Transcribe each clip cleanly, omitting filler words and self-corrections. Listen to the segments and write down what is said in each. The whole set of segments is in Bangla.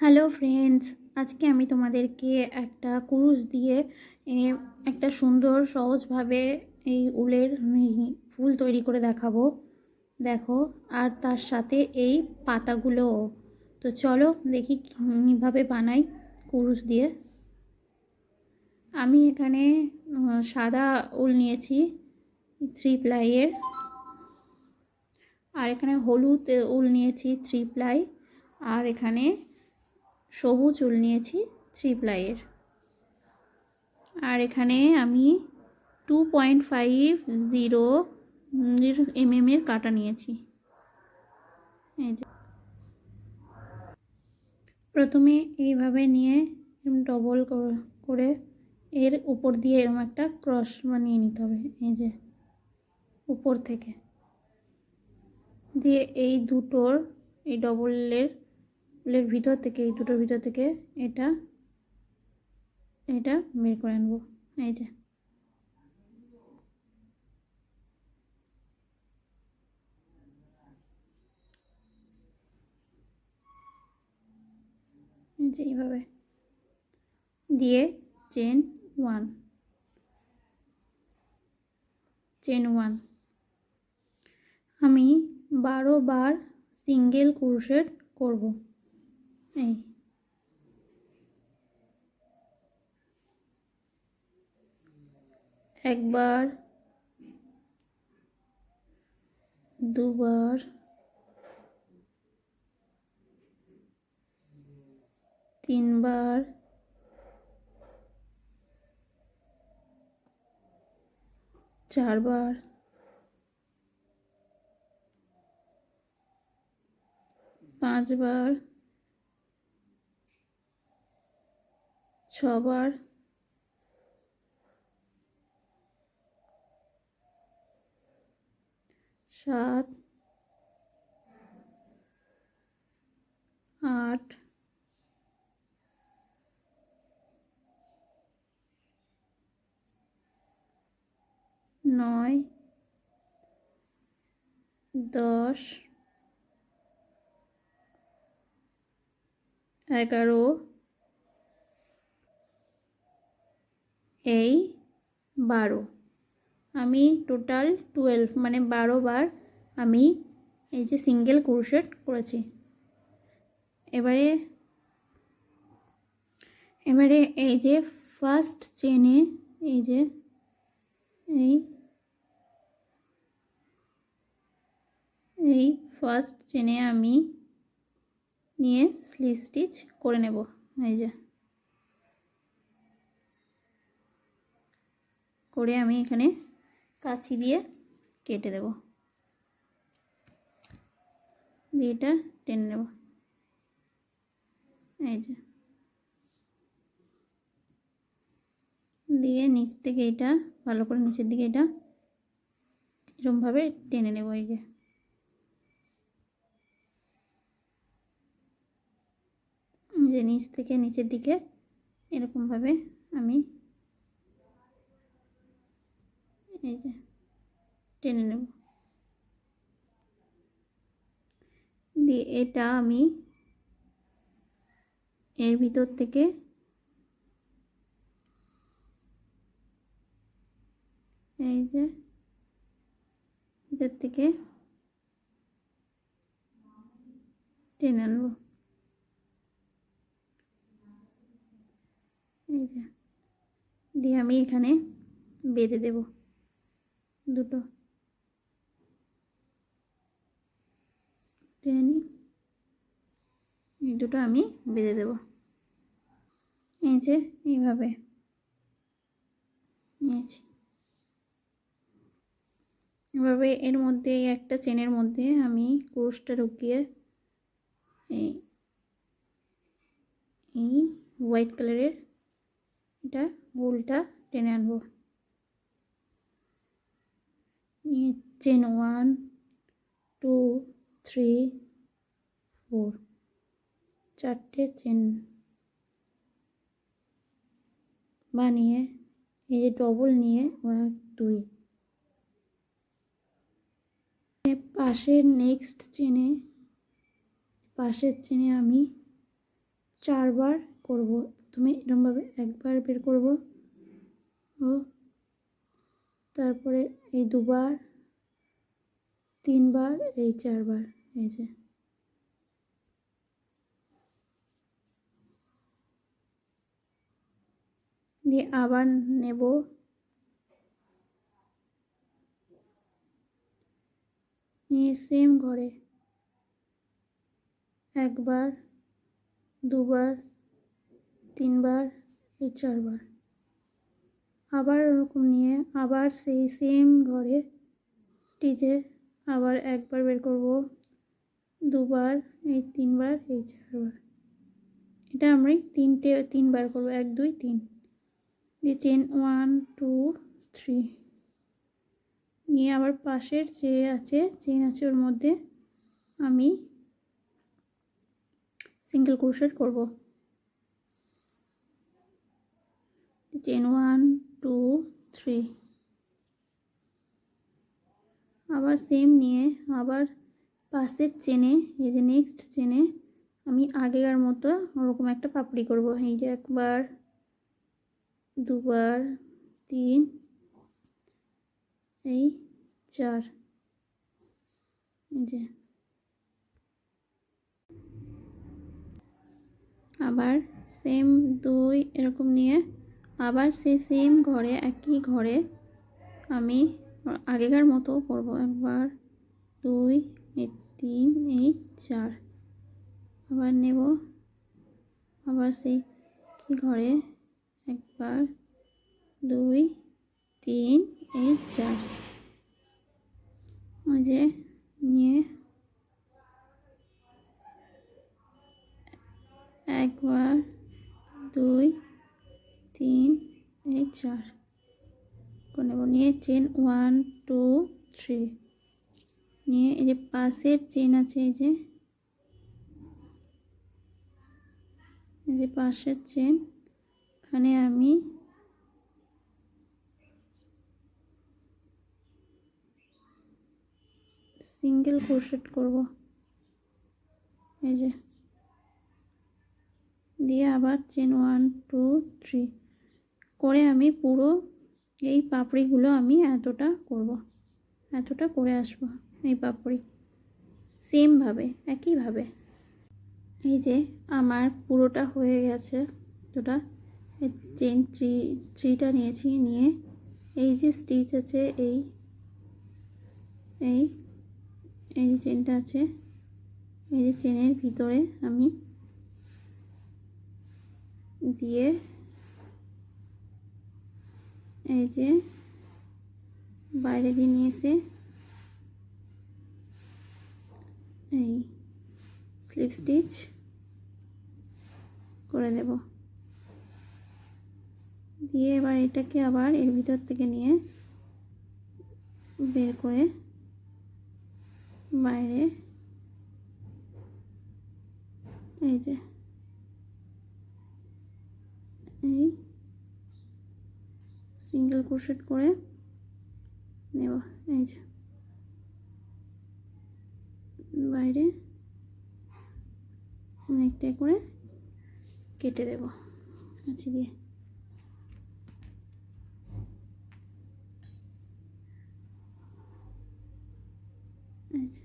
হ্যালো ফ্রেন্ডস, আজকে আমি তোমাদেরকে একটা কুরুশ দিয়ে একটা সুন্দর সহজভাবে এই উলের ফুল তৈরি করে দেখাবো। দেখো, আর তার সাথে এই পাতাগুলো। তো চলো দেখি কীভাবে বানাই কুরুশ দিয়ে। আমি এখানে সাদা উল নিয়েছি 3 প্লাইয়ের, আর এখানে হলুদ উল নিয়েছি 3 প্লাই, আর এখানে সবুজ উল নিয়েছি 3 প্লাইয়ের, আর এখানে আমি 2.50 এর কাটা নিয়েছি। এই যে প্রথমে এইভাবে নিয়ে ডবল করে এর উপর দিয়ে এরকম একটা ক্রস বানিয়ে নিতে হবে। এই যে উপর থেকে দিয়ে এই দুটোর এই ডবলের ভিতর থেকে, এই দুটোর ভিতর থেকে এটা বের করে আনবো। এই যে এইভাবে দিয়ে চেন 1 আমি 12 বার সিঙ্গেল ক্রোশেট করব। এই একবার, দুবার, তিনবার, চারবার, পাঁচবার, ছবার, সাত, আট, নয়, 10, 11, এই 12। আমি টোটাল 12 মানে 12 বার আমি এই যে সিঙ্গেল ক্রোশেট করেছি। এবারে এই যে ফার্স্ট চেনে এই যে এই ফার্স্ট চেনে আমি নিয়ে স্লিপ স্টিচ করে নেব। এই যে করে আমি এখানে কাঁচি দিয়ে কেটে দেব, দিয়ে এটা টেনে নেব। এই যে দিয়ে নিচ থেকে এটা ভালো করে নিচের দিকে এটা এরকমভাবে টেনে নেব। এই যে নিচ থেকে নিচের দিকে এরকমভাবে আমি এই যে টেনে নেব। দিয়ে এটা আমি এর ভিতর থেকে এই যে ভিতর থেকে টেনে আনবো। এই যে দিয়ে আমি এখানে বেঁধে দেব দুটো, টেনে নিই, এই দুটো আমি বেঁধে দেব। এই যে এইভাবে নিয়েছি। এভাবে এর মধ্যে একটা চেনের মধ্যে আমি ক্রোশটা ঢুকিয়ে এই হোয়াইট কালারের এটা গোলটা টেনে আনবো। নিয়ে চেন 1, 2, 3, 4, 4টে চেন বানিয়ে এই যে ডবল নিয়ে 1, 2 পাশের চেনে আমি 4বার করব। প্রথমে এরকমভাবে একবার বের করব ও তারপরে এই 2বার, 3বার, এই 4বার, এই যে দিয়ে আবার নেব, নিয়ে সেম ঘরে একবার, 2বার, 3বার, এই 4বার, আবার ওরকম নিয়ে আবার সেই সেম ঘরে স্টিচে আবার একবার বের করব, 2বার, এই 3বার, এই 4বার। এটা আমরা 3বার করব, 1 2 3 দিয়ে চেন 1 2 3 নিয়ে আবার পাশের যে আছে চেন আছে ওর মধ্যে আমি সিঙ্গেল ক্রোশেট করব। চেন 1 2 3 আবার সেম নিয়ে আবার পাশের চেনে এই যে নেক্সট চেনে আমি আগেকার মতো ওরকম একটা পাপড়ি করব। এই যে 1বার, 2বার, 3, এই 4, এই যে আবার সেম 2 এরকম নিয়ে আবার সেই সেম ঘরে একই ঘরে আমি আগেকার মতো করব। 1বার, 2, এই 3, এই 4 আবার নেব, আবার সেই কি ঘরে 1বার, 2, 3, এই 4 ওই যে নিয়ে 1বার, 2, 3, এই 4 করে নেব। নিয়ে চেন 1 2 3 নিয়ে এই যে পাশের চেন আছে এই যে পাশের চেন এখানে আমি সিঙ্গেল ক্রোশেট করব। এই যে দিয়ে আবার চেন 1 2 3 করে আমি পুরো এই পাপড়িগুলো আমি এতটা করব, এতটা করে আসব এই পাপড়ি সেমভাবে একইভাবে। এই যে আমার পুরোটা হয়ে গেছে। এতটা চেন 3টা নিয়েছি, নিয়ে এই যে স্টিচ আছে এই এই এই চেনটা আছে এই যে চেনের ভিতরে আমি দিয়ে এই যে বাইরে দিয়ে নিয়ে এসে এই স্লিপ স্টিচ করে দেব। দিয়ে এবার এটাকে আবার এর ভিতর থেকে নিয়ে বের করে বাইরে এই যে এই সিঙ্গেল ক্রোশেট করে নেব। এই যে বাইরে অনেকটাই করে কেটে দেব কাঁচি দিয়ে। এই যে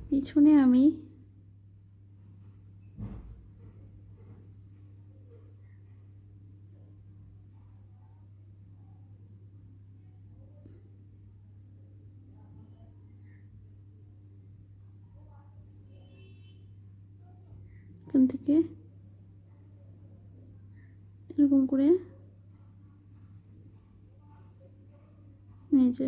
পিছনে আমি এখান থেকে এরকম করে এই যে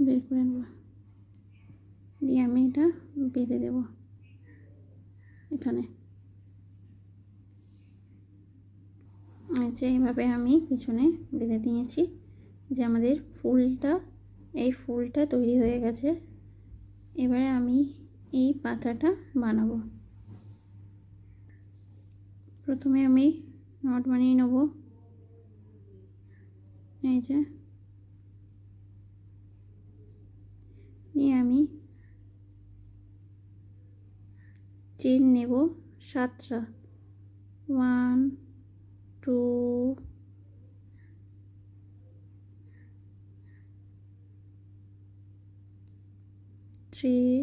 বের করে নেব, দিয়ে আমি এটা বেঁধে দেব এখানে। আচ্ছা এইভাবে আমি পিছনে বেঁধে দিয়েছি যে আমাদের ফুলটা এই ফুলটা তৈরি হয়ে গেছে। এবারে আমি এই পাতাটা বানাবো। প্রথমে আমি নট বানিয়ে নেব। এই যে নিয়ে আমি চেন নেব 7টা। 1 2 3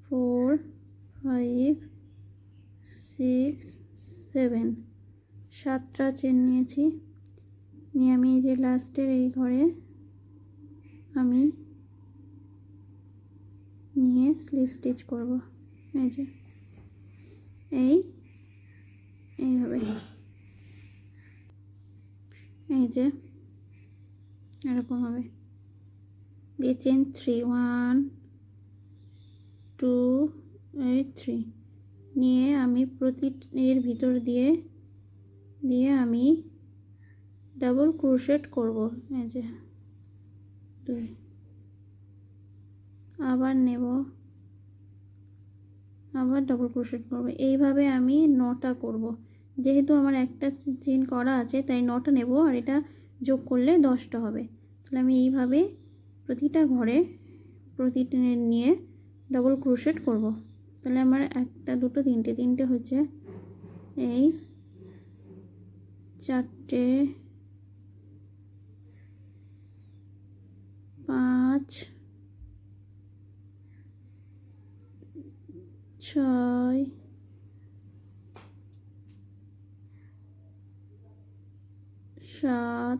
4 5 6 7 7টা চেন নিয়েছি। নিয়ে আমি এই যে লাস্টের এই ঘরে আমি নিয়ে স্লিপ স্টিচ করব। এই যে এইভাবে, এই যে এরকম হবে। দিয়ে চেন 3 1 2 এই 3 নিয়ে আমি প্রতি এর ভিতর দিয়ে আমি ডাবল ক্রোশেট করব। এই যে 2 আবার নেব, আবার ডাবল ক্রোশেট করব। এইভাবে আমি 9টা করব। যেহেতু আমার একটা চেন করা আছে তাই 9টা নেব, আর এটা যোগ করলে 10টা হবে। তাহলে আমি এইভাবে প্রতিটা ঘরে প্রতিটা নিয়ে ডাবল ক্রোশেট করব। তাহলে আমার 1 2 3টে হচ্ছে। এই 4টে 5 6 7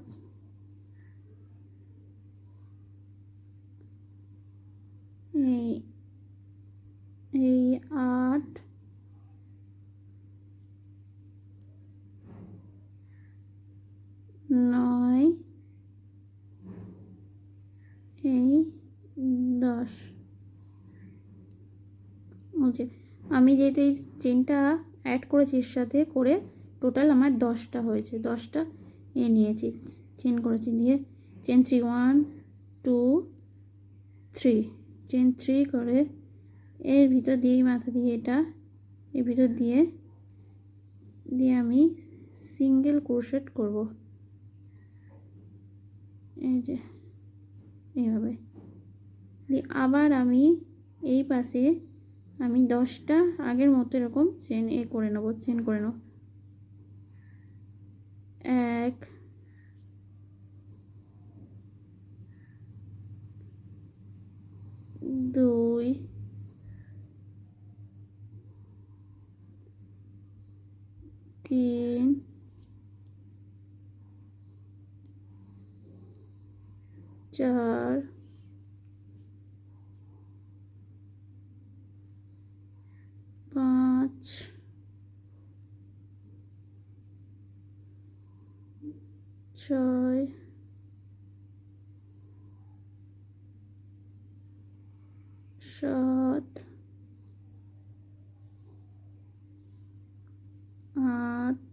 এই 8 9 এই 10। আচ্ছা, আমি যেহেতু এই চেনটা অ্যাড করেছি এর সাথে করে টোটাল আমার 10টা হয়েছে। 10টা নিয়েছি, চেন করেছি। দিয়ে চেন 3 1 2 3 চেন 3 করে এর ভিতর দিয়ে মাথা দিয়ে এটা এর ভিতর দিয়ে আমি সিঙ্গেল ক্রোশেট করব। এই যে এইভাবে দিয়ে আবার আমি এই পাশে আমি 10টা আগের মতো এরকম চেন করে নেব। চেন করে নেব 1 2 3 4 5 6 7 8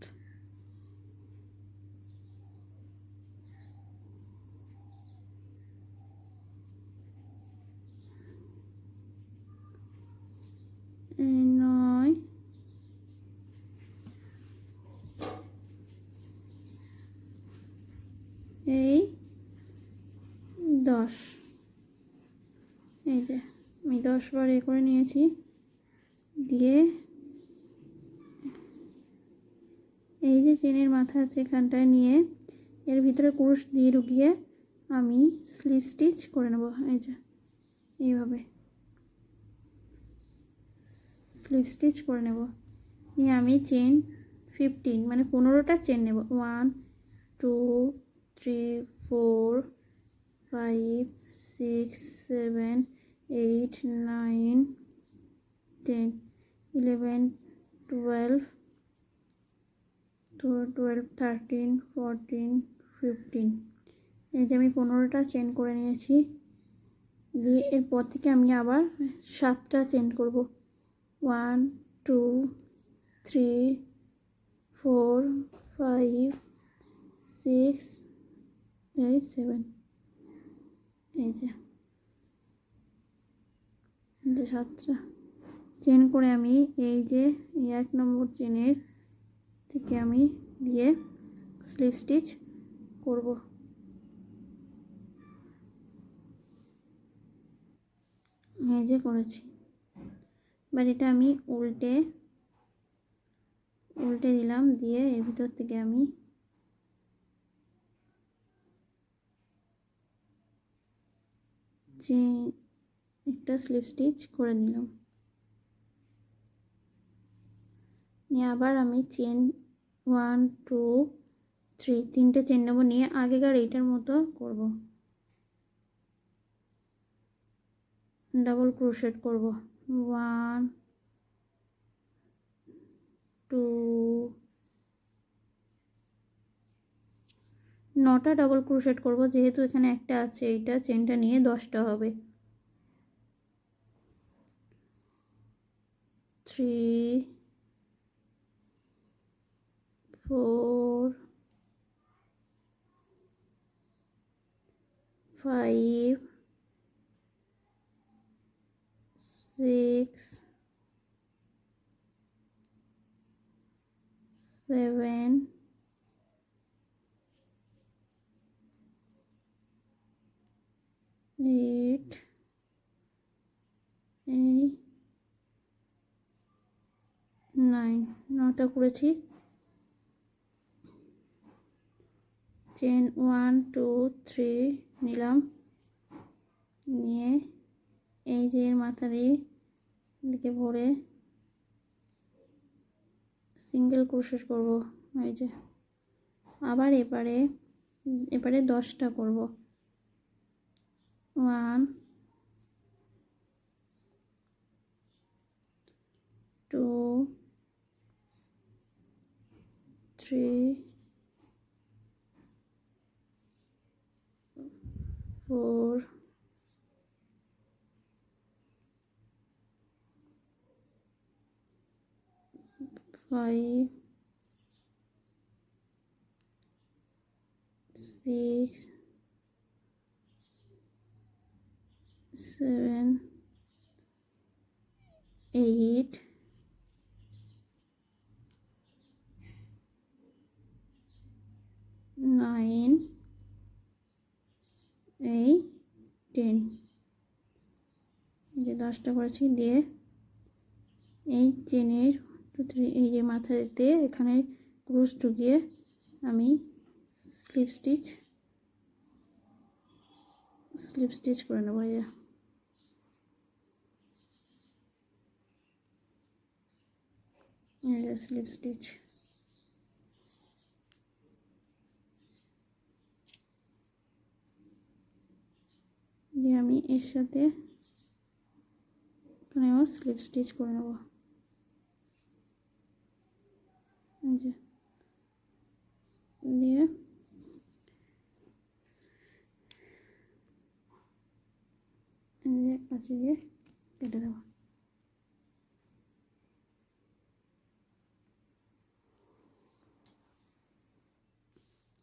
9 এই 10। এই যে আমি 10 বার করে নিয়েছি। দিয়ে এই যে চেনের মাথা আছে এখানটায় নিয়ে এর ভিতরে ক্রোশ দিয়ে ঢুকিয়ে আমি স্লিপ স্টিচ করে নেব। এই যে এইভাবে স্লিপ স্টিচ করে নেব। নিয়ে আমি চেন 15 মানে 15টা চেন নেব। 1 2 3 4 5 6 7 8 9 10 11 12 12 13 14 15 এই যে আমি 15টা চেন করে নিয়েছি। দিয়ে এরপর থেকে আমি আবার 7টা চেন করব। 1 2 3 4 5 6 8 7 এই যে 7টা চেন করে আমি এই যে 1 নম্বর চেনের থেকে আমি দিয়ে স্লিপ স্টিচ করব। এই যে করেছি। এবার এটা আমি উল্টে দিলাম, দিয়ে এর ভিতর থেকে আমি যে একটা স্লিপ স্টিচ করে নিলাম। নিয়ে আবার আমি চেন 1 2 3 তিনটে চেন নেব, নিয়ে আগেকার এইটার মতো করব, ডাবল ক্রোশেট করব। 1 2 9টা ডাবল ক্রোশেট করব, যেহেতু এখানে একটা আছে, এইটা চেনটা নিয়ে 10টা হবে। 3 4 5 6 7 8 9, 9টা করেছি। চেন 1 2 3 নিলাম, নিয়ে এই যে এর মাথা দিয়ে এদিকে ভরে সিঙ্গেল ক্রোশেট করব। এই যে আবার এপারে 10টা করব। 1 2 3 4 5 6 7 8 9 এই 10, এই যে 10টা করেছি। দিয়ে এই চেনের 2 3 এই যে মাথা দিতে এখানে ক্রুশ ঢুকিয়ে আমি স্লিপ স্টিচ করে নেবো। এই যে স্লিপ স্টিচ। দিয়ে আমি এর সাথে এখানেও স্লিপ স্টিচ করে নেব। এই যে দিয়ে কাছে দিয়ে কেটে দেবো।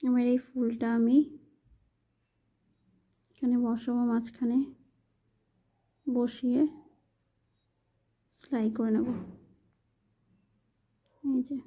এবার এই ফুলটা আমি এখানে বসাবো, মাঝখানে বসিয়ে সেলাই করে নেব। এই যে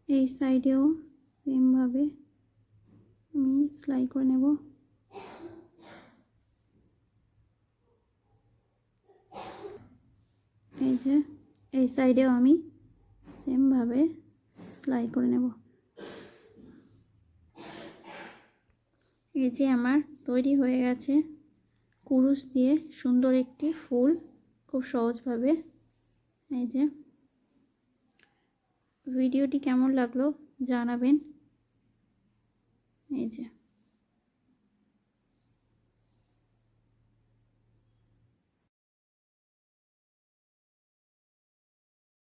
এই সাইডেও সেম ভাবে আমি সেলাই করে নেব। এই যে এই সাইডেও আমি সেম ভাবে সেলাই করে নেব। এই যে আমার তৈরি হয়ে গেছে কুরুশ দিয়ে সুন্দর একটি ফুল, খুব সহজভাবে। এই যে ভিডিওটি কেমন লাগলো জানাবেন। এই যে